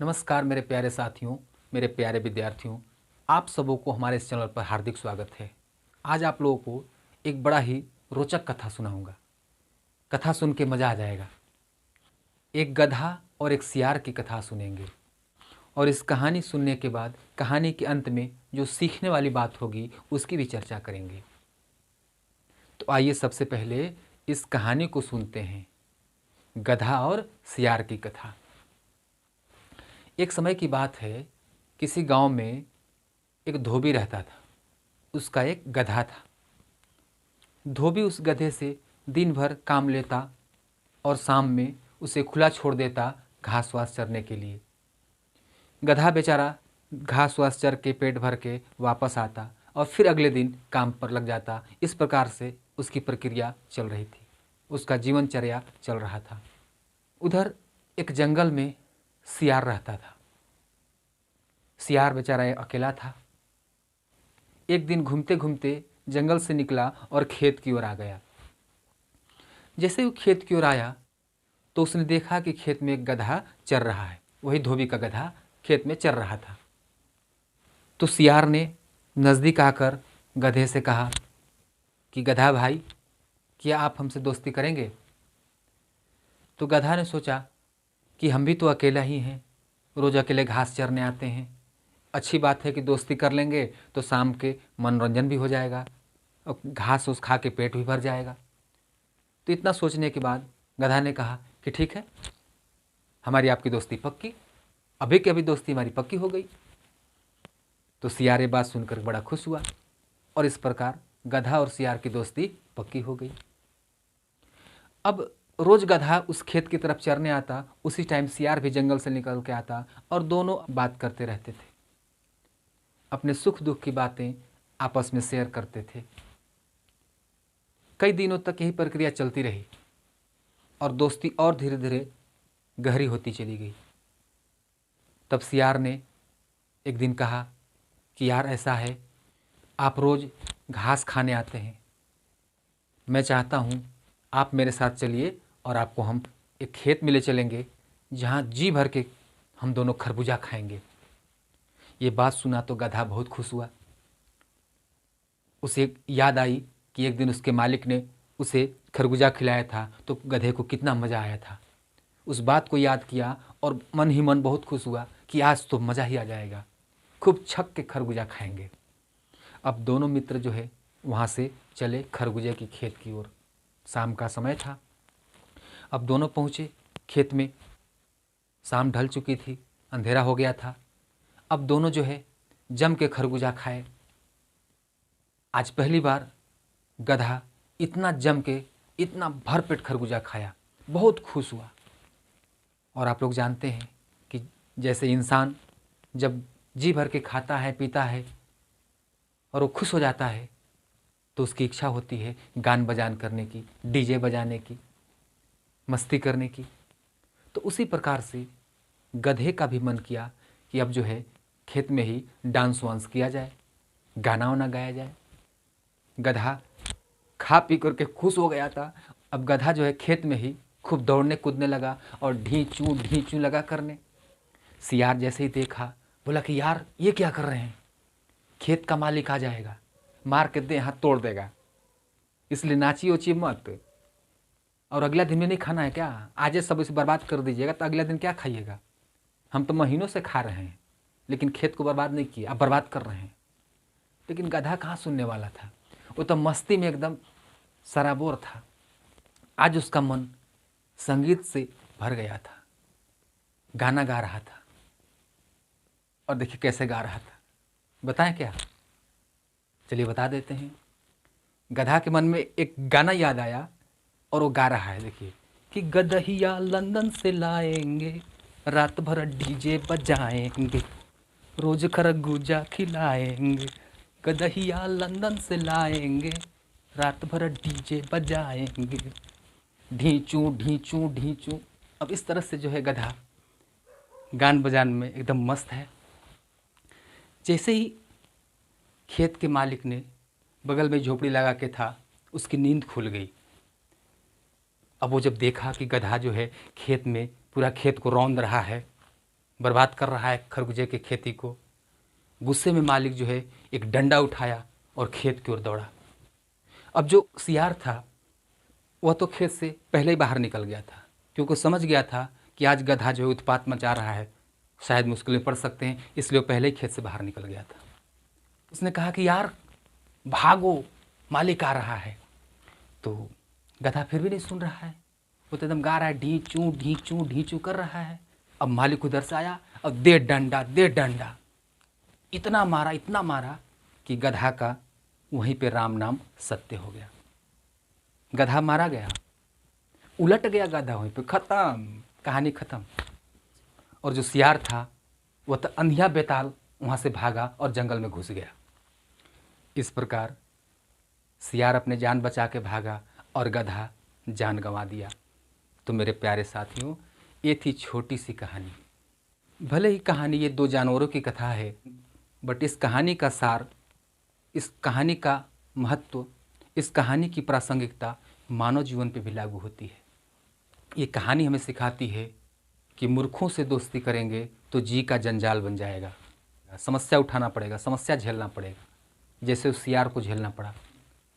नमस्कार मेरे प्यारे साथियों, मेरे प्यारे विद्यार्थियों, आप सबों को हमारे इस चैनल पर हार्दिक स्वागत है। आज आप लोगों को एक बड़ा ही रोचक कथा सुनाऊंगा। कथा सुन के मज़ा आ जाएगा। एक गधा और एक सियार की कथा सुनेंगे और इस कहानी सुनने के बाद कहानी के अंत में जो सीखने वाली बात होगी उसकी भी चर्चा करेंगे। तो आइए सबसे पहले इस कहानी को सुनते हैं, गधा और सियार की कथा। एक समय की बात है, किसी गांव में एक धोबी रहता था। उसका एक गधा था। धोबी उस गधे से दिन भर काम लेता और शाम में उसे खुला छोड़ देता घास वास चरने के लिए। गधा बेचारा घास वास चर के पेट भर के वापस आता और फिर अगले दिन काम पर लग जाता। इस प्रकार से उसकी प्रक्रिया चल रही थी, उसका जीवनचर्या चल रहा था। उधर एक जंगल में सियार रहता था। सियार बेचारा अकेला था। एक दिन घूमते घूमते जंगल से निकला और खेत की ओर आ गया। जैसे वो खेत की ओर आया तो उसने देखा कि खेत में एक गधा चर रहा है। वही धोबी का गधा खेत में चर रहा था। तो सियार ने नज़दीक आकर गधे से कहा कि गधा भाई, क्या आप हमसे दोस्ती करेंगे? तो गधा ने सोचा कि हम भी तो अकेला ही हैं, रोज़ अकेले घास चरने आते हैं। अच्छी बात है कि दोस्ती कर लेंगे तो शाम के मनोरंजन भी हो जाएगा और घास उस खा के पेट भी भर जाएगा। तो इतना सोचने के बाद गधा ने कहा कि ठीक है, हमारी आपकी दोस्ती पक्की। अभी के अभी दोस्ती हमारी पक्की हो गई। तो सियार ये बात सुनकर बड़ा खुश हुआ और इस प्रकार गधा और सियार की दोस्ती पक्की हो गई। अब रोज़ गधा उस खेत की तरफ चरने आता, उसी टाइम सियार भी जंगल से निकल के आता और दोनों बात करते रहते थे। अपने सुख दुख की बातें आपस में शेयर करते थे। कई दिनों तक यही प्रक्रिया चलती रही और दोस्ती और धीरे धीरे गहरी होती चली गई। तब सियार ने एक दिन कहा कि यार ऐसा है, आप रोज़ घास खाने आते हैं, मैं चाहता हूँ आप मेरे साथ चलिए और आपको हम एक खेत में ले चलेंगे जहाँ जी भर के हम दोनों खरबूजा खाएंगे। ये बात सुना तो गधा बहुत खुश हुआ। उसे याद आई कि एक दिन उसके मालिक ने उसे खरबूजा खिलाया था तो गधे को कितना मज़ा आया था। उस बात को याद किया और मन ही मन बहुत खुश हुआ कि आज तो मज़ा ही आ जाएगा, खूब छक के खरबूजा खाएंगे। अब दोनों मित्र जो है वहाँ से चले खरबूजे की खेत की ओर। शाम का समय था। अब दोनों पहुँचे खेत में। शाम ढल चुकी थी, अंधेरा हो गया था। अब दोनों जो है जम के खरबूजा खाए। आज पहली बार गधा इतना जम के इतना भरपेट खरबूजा खाया, बहुत खुश हुआ। और आप लोग जानते हैं कि जैसे इंसान जब जी भर के खाता है पीता है और वो खुश हो जाता है तो उसकी इच्छा होती है गान बजान करने की, डीजे बजाने की, मस्ती करने की। तो उसी प्रकार से गधे का भी मन किया कि अब जो है खेत में ही डांस वांस किया जाए, गाना वाना गाया जाए। गधा खा पी करके खुश हो गया था। अब गधा जो है खेत में ही खूब दौड़ने कूदने लगा और ढींचू लगा करने। सियार जैसे ही देखा बोला कि यार ये क्या कर रहे हैं, खेत का मालिक आ जाएगा, मार के दे हाथ तोड़ देगा, इसलिए नाची ओची मत। और अगला दिन में नहीं खाना है क्या? आज सब इसे बर्बाद कर दीजिएगा तो अगला दिन क्या खाइएगा? हम तो महीनों से खा रहे हैं लेकिन खेत को बर्बाद नहीं किया, अब बर्बाद कर रहे हैं। लेकिन गधा कहाँ सुनने वाला था, वो तो मस्ती में एकदम सराबोर था। आज उसका मन संगीत से भर गया था, गाना गा रहा था। और देखिए कैसे गा रहा था, बताएं क्या? चलिए बता देते हैं। गधा के मन में एक गाना याद आया और वो गा रहा है। देखिए कि गदहिया लंदन से लाएंगे, रात भर डीजे बजाएंगे, रोज खरबूजा खिलाएंगे। गदहिया लंदन से लाएंगे, रात भर डीजे बजाएंगे, ढींचू ढींचू ढींचू। अब इस तरह से जो है गधा गान बजान में एकदम मस्त है। जैसे ही खेत के मालिक ने बगल में झोपड़ी लगा के था, उसकी नींद खुल गई। अब वो जब देखा कि गधा जो है खेत में पूरा खेत को रौंद रहा है बर्बाद कर रहा है खरबूजे की खेती को। गुस्से में मालिक जो है एक डंडा उठाया और खेत की ओर दौड़ा। अब जो सियार था वह तो खेत से पहले ही बाहर निकल गया था, क्योंकि समझ गया था कि आज गधा जो है उत्पात मचा रहा है, शायद मुश्किलें पड़ सकते हैं, इसलिए वो पहले ही खेत से बाहर निकल गया था। उसने कहा कि यार भागो, मालिक आ रहा है। तो गधा फिर भी नहीं सुन रहा है, वो तो एकदम गा रहा है, ढींचू ढींचू ढींचू कर रहा है। अब मालिक उधर से आया और दे डंडा दे डंडा, इतना मारा कि गधा का वहीं पे राम नाम सत्य हो गया। गधा मारा गया, उलट गया गधा वहीं पे, खत्म, कहानी खत्म। और जो सियार था वह तो अंधिया बेताल वहाँ से भागा और जंगल में घुस गया। इस प्रकार सियार अपने जान बचा के भागा और गधा जान गंवा दिया। तो मेरे प्यारे साथियों, ये थी छोटी सी कहानी। भले ही कहानी ये दो जानवरों की कथा है, बट इस कहानी का सार, इस कहानी का महत्व, इस कहानी की प्रासंगिकता मानव जीवन पे भी लागू होती है। ये कहानी हमें सिखाती है कि मूर्खों से दोस्ती करेंगे तो जी का जंजाल बन जाएगा, समस्या उठाना पड़ेगा, समस्या झेलना पड़ेगा, जैसे उस सियार को झेलना पड़ा।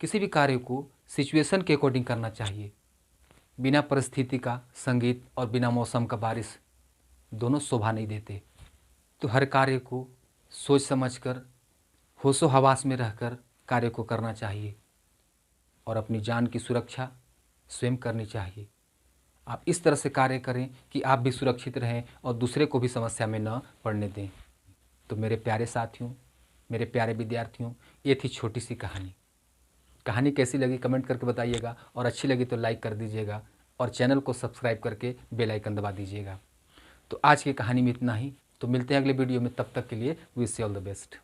किसी भी कार्य को सिचुएशन के अकॉर्डिंग करना चाहिए। बिना परिस्थिति का संगीत और बिना मौसम का बारिश दोनों शोभा नहीं देते। तो हर कार्य को सोच समझकर, होशो हवास में रहकर कार्य को करना चाहिए और अपनी जान की सुरक्षा स्वयं करनी चाहिए। आप इस तरह से कार्य करें कि आप भी सुरक्षित रहें और दूसरे को भी समस्या में न पड़ने दें। तो मेरे प्यारे साथियों, मेरे प्यारे विद्यार्थियों, ये थी छोटी सी कहानी। कहानी कैसी लगी कमेंट करके बताइएगा, और अच्छी लगी तो लाइक कर दीजिएगा और चैनल को सब्सक्राइब करके बेल आइकन दबा दीजिएगा। तो आज की कहानी में इतना ही। तो मिलते हैं अगले वीडियो में, तब तक के लिए wish you all the best.